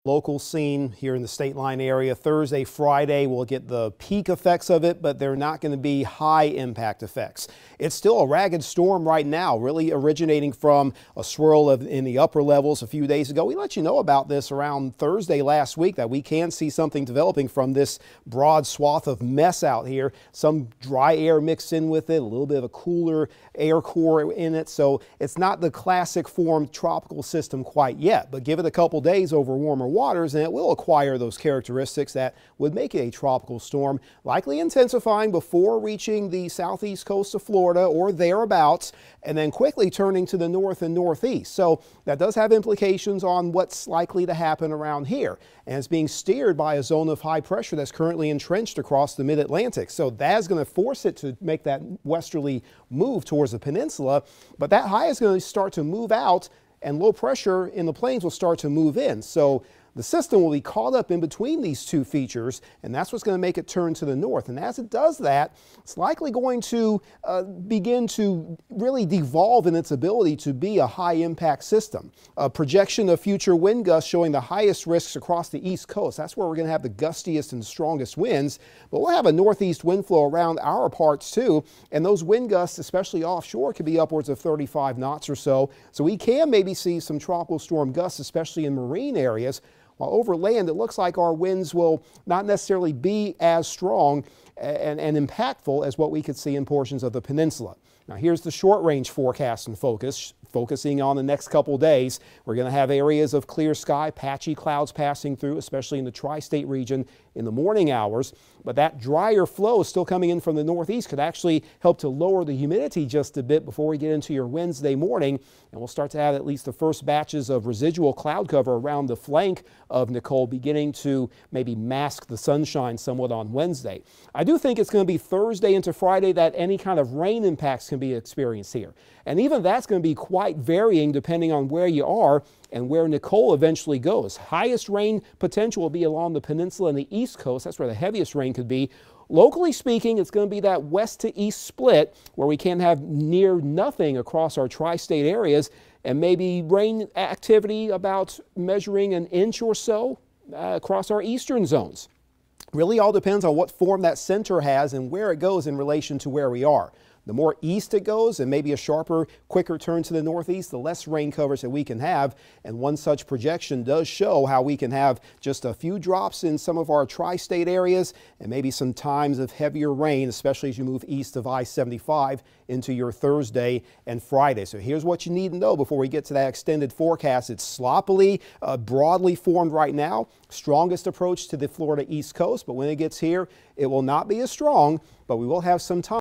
Local scene here in the state line area. Thursday, Friday, we'll get the peak effects of it, but they're not going to be high impact effects. It's still a ragged storm right now, really originating from a swirl in the upper levels a few days ago. We let you know about this around Thursday last week, that we can see something developing from this broad swath of mess out here. Some dry air mixed in with it, a little bit of a cooler air core in it. So it's not the classic formed tropical system quite yet, but give it a couple days over warmer waters and it will acquire those characteristics that would make it a tropical storm, likely intensifying before reaching the southeast coast of Florida or thereabouts, and then quickly turning to the north and northeast. So that does have implications on what's likely to happen around here. And it's being steered by a zone of high pressure that's currently entrenched across the mid-Atlantic. So that's going to force it to make that westerly move towards the peninsula. But that high is going to start to move out, and low pressure in the plains will start to move in. So the system will be caught up in between these two features, and that's what's going to make it turn to the north. And as it does that, it's likely going to begin to really devolve in its ability to be a high impact system. A projection of future wind gusts showing the highest risks across the east coast. That's where we're going to have the gustiest and strongest winds, but we'll have a northeast wind flow around our parts too, and those wind gusts, especially offshore, could be upwards of 35 knots or so. So we can maybe see some tropical storm gusts, especially in marine areas. While over land, it looks like our winds will not necessarily be as strong and impactful as what we could see in portions of the peninsula. Now here's the short range forecast and focusing on the next couple days. We're going to have areas of clear sky, patchy clouds passing through, especially in the tri-state region in the morning hours. But that drier flow still coming in from the northeast could actually help to lower the humidity just a bit before we get into your Wednesday morning. And we'll start to have at least the first batches of residual cloud cover around the flank of Nicole, beginning to maybe mask the sunshine somewhat on Wednesday. I do think it's going to be Thursday into Friday that any kind of rain impacts can be experienced here. And even that's going to be quite varying depending on where you are and where Nicole eventually goes. Highest rain potential will be along the peninsula and the east coast. That's where the heaviest rain could be. Locally speaking, it's going to be that west to east split where we can have near nothing across our tri-state areas, and maybe rain activity about measuring an inch or so across our eastern zones. Really all depends on what form that center has and where it goes in relation to where we are. The more east it goes and maybe a sharper, quicker turn to the northeast, the less rain coverage that we can have. And one such projection does show how we can have just a few drops in some of our tri-state areas and maybe some times of heavier rain, especially as you move east of I-75 into your Thursday and Friday. So here's what you need to know before we get to that extended forecast. It's sloppily, broadly formed right now. Strongest approach to the Florida East Coast, but when it gets here, it will not be as strong, but we will have some time